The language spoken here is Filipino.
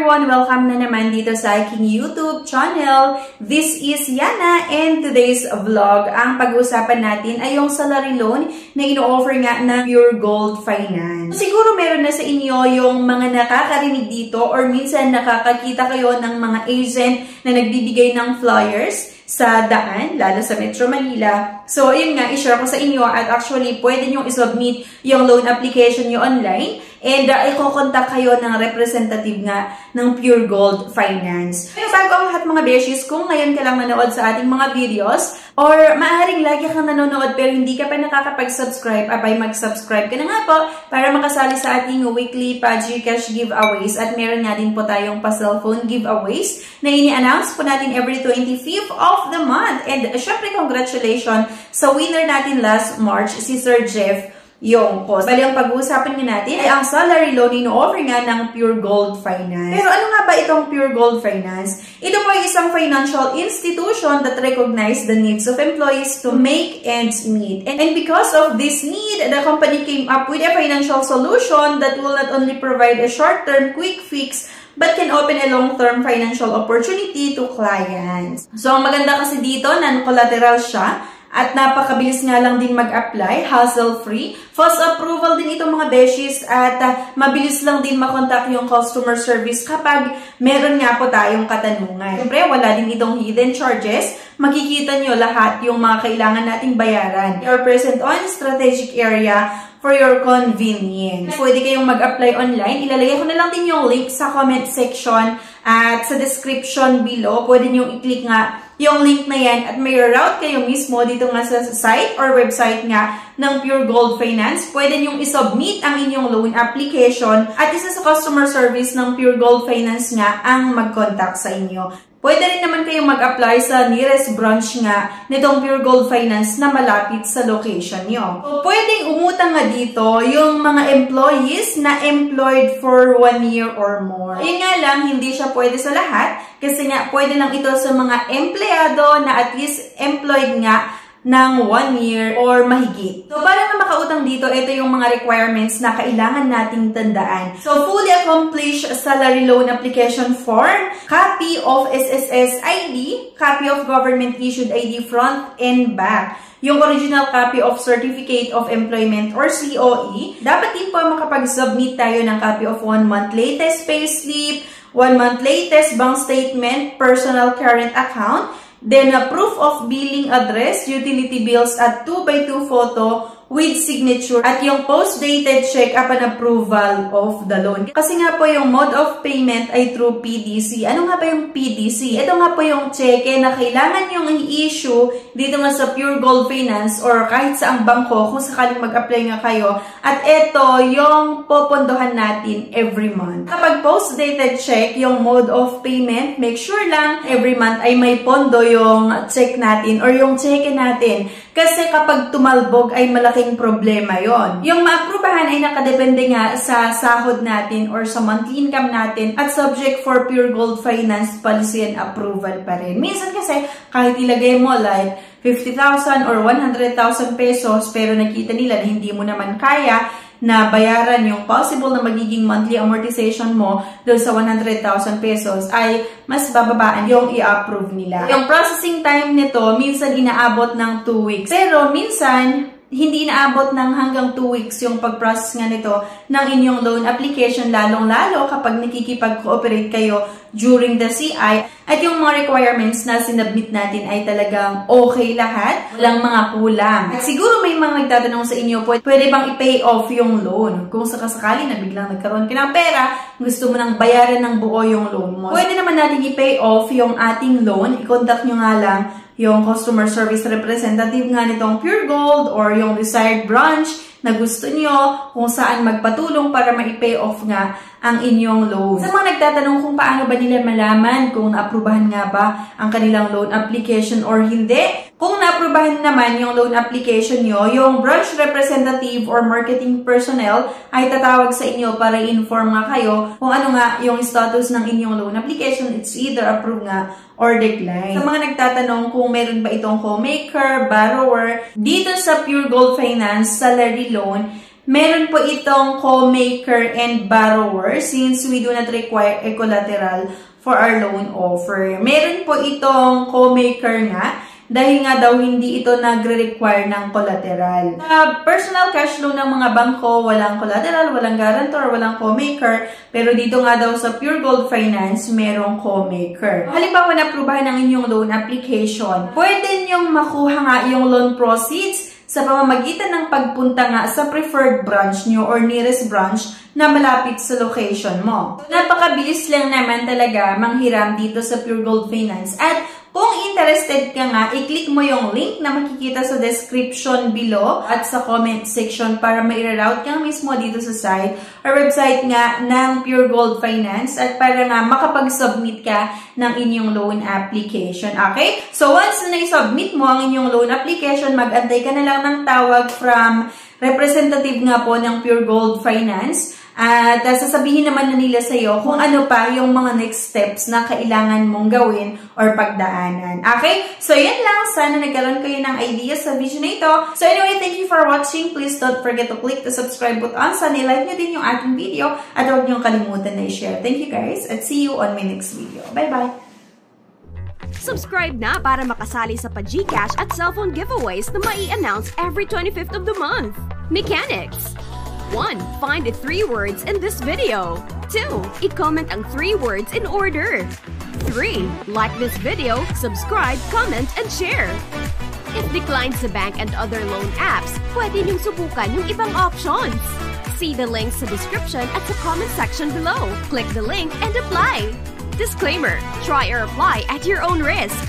everyone! Welcome na naman dito sa aking YouTube channel. This is Yana and today's vlog, ang pag-uusapan natin ay yung salary loan na ino-offer nga ng Pure Gold Finance. Siguro meron na sa inyo yung mga nakakarinig dito or minsan nakakakita kayo ng mga agent na nagbibigay ng flyers sa daan, lalo sa Metro Manila. So, yun nga, i-share ko sa inyo at actually, pwede nyo i-submit yung loan application nyo online and i-contact kayo ng representative nga ng Pure Gold Finance. Pero bago ang lahat mga beshies, kung ngayon ka lang nanood sa ating mga videos or maaaring lagi kang nanonood pero hindi ka pa nakakapag-subscribe, abay mag-subscribe ka na nga po para makasali sa ating weekly GCash giveaways at meron nga din po tayong pa-cellphone giveaways na ini-announce po natin every 25th of the month. And syempre, congratulations sa winner natin last March, si Sir Jeff Yongkos. Bali, ang pag-uusapan nga natin ay ang salary loan ino-offer nga ng Pure Gold Finance. Pero ano nga ba itong Pure Gold Finance? Ito po ay isang financial institution that recognize the needs of employees to make ends meet. And because of this need, the company came up with a financial solution that will not only provide a short-term quick fix but can open a long-term financial opportunity to clients. So, ang maganda kasi dito, non-collateral siya at napakabilis nga lang din mag-apply, hassle-free. Fast approval din itong mga beshies at mabilis lang din makontak yung customer service kapag meron nga po tayong katanungan. Siyempre, wala din itong hidden charges. Makikita nyo lahat yung mga kailangan nating bayaran. You're present on strategic area for your convenience. Pwede kayong mag-apply online. Ilalagay ko na lang din yung link sa comment section at sa description below. Pwede nyo i-click nga yung link na yan at may route kayo mismo dito nga sa site or website nga ng Pure Gold Finance. Pwede nyo i-submit ang inyong loan application at isa sa customer service ng Pure Gold Finance nga ang mag-contact sa inyo. Pwede rin naman kayong mag-apply sa nearest branch nga nitong Pure Gold Finance na malapit sa location nyo. So, pwedeng umutang nga dito yung mga employees na employed for 1 year or more. Yun nga lang, hindi siya pwede sa lahat kasi nga pwede lang ito sa mga empleyado na at least employed nga ng 1 year or mahigit. So, para na makautang dito, ito yung mga requirements na kailangan nating tandaan. So, fully accomplished salary loan application form, copy of SSS ID, copy of government issued ID front and back, yung original copy of Certificate of Employment or COE. Dapat din po makapag-submit tayo ng copy of 1 month latest payslip, 1 month latest bank statement, personal current account, then a proof of billing address, utility bills at 2x2 photo with signature at yung post-dated check upon approval of the loan. Kasi nga po yung mode of payment ay through PDC. Ano nga ba yung PDC? Ito nga po yung cheque na kailangan yung i-issue dito nga sa Pure Gold Finance or kahit sa ang bangko kung sakaling mag-apply nga kayo. At ito yung popondohan natin every month. Kapag post-dated check, yung mode of payment, make sure lang every month ay may pondo yung check natin or yung cheque natin. Kasi kapag tumalbog ay malaking problema yon. Yung maaprubahan ay nakadepende nga sa sahod natin or sa monthly income natin at subject for Pure Gold Finance policy and approval pa rin. Minsan kasi kahit ilagay mo like 50,000 or 100,000 pesos pero nakita nila na hindi mo naman kaya na bayaran yung possible na magiging monthly amortization mo doon sa 100,000 pesos ay mas bababaan yung i-approve nila. Yung processing time nito, minsan inaabot ng 2 weeks. Pero minsan, hindi inaabot ng hanggang 2 weeks yung pag-process nga nito ng inyong loan application, lalong-lalo kapag nakikipag-cooperate kayo during the CI. At yung mga requirements na sinubmit natin ay talagang okay lahat, walang mga kulang. At siguro may mga nagtatanong sa inyo, pwede bang i-pay off yung loan? Kung sakasakali na biglang nagkaroon ka ng pera, gusto mo nang bayaran ng buo yung loan mo. Pwede naman natin i-pay off yung ating loan. I-contact nyo nga lang yung customer service representative nga nitong Pure Gold or yung desired branch na gusto nyo kung saan magpatulong para ma-pay off nga ang inyong loan. Sa mga nagtatanong kung paano ba nila malaman kung naaprubahan nga ba ang kanilang loan application or hindi, kung naaprubahan naman yung loan application nyo, yung branch representative or marketing personnel ay tatawag sa inyo para i-inform nga kayo kung ano nga yung status ng inyong loan application. It's either approved nga or decline. Sa mga nagtatanong kung meron ba itong co-maker, borrower, dito sa Pure Gold Finance salary loan, Meron po itong co-maker and borrower since we do not require a collateral for our loan offer. Meron po itong co-maker nga dahil nga daw hindi ito nagre-require ng collateral. Personal cash loan ng mga bangko, walang collateral, walang guarantor, walang co-maker. Pero dito nga daw sa Pure Gold Finance, merong co-maker. Halimbawa na aprubahan ng inyong loan application, pwede nyong makuha nga yung loan proceeds sa pamamagitan ng pagpunta nga sa preferred branch nyo or nearest branch na malapit sa location mo. Napakabilis lang naman talaga manghiram dito sa Pure Gold Finance. At kung interested ka nga, i-click mo yung link na makikita sa description below at sa comment section para ma-route ka mismo dito sa site or website nga ng Pure Gold Finance at para nga makapag-submit ka ng inyong loan application. Okay? So once na i-submit mo ang inyong loan application, mag-antay ka na lang ng tawag from representative nga po ng Pure Gold Finance. At sasabihin naman na nila sa iyo kung ano pa yung mga next steps na kailangan mong gawin or pagdaanan. Okay? So, yan lang. Sana nagkaroon kayo ng ideas sa video na ito. So, anyway, thank you for watching. Please don't forget to click the subscribe button. Sana i-like nyo din yung ating video at huwag nyo kalimutan na i-share. Thank you guys at see you on my next video. Bye-bye! Subscribe na para makasali sa pa-GCash at cellphone giveaways na mai-announce every 25th of the month. Mechanics! 1. Find the 3 words in this video. 2. I-comment ang 3 words in order. 3. Like this video, subscribe, comment, and share. If declined sa bank and other loan apps, pwede niyong subukan yung ibang options. See the links sa description at sa comment section below. Click the link and apply. Disclaimer: try or apply at your own risk.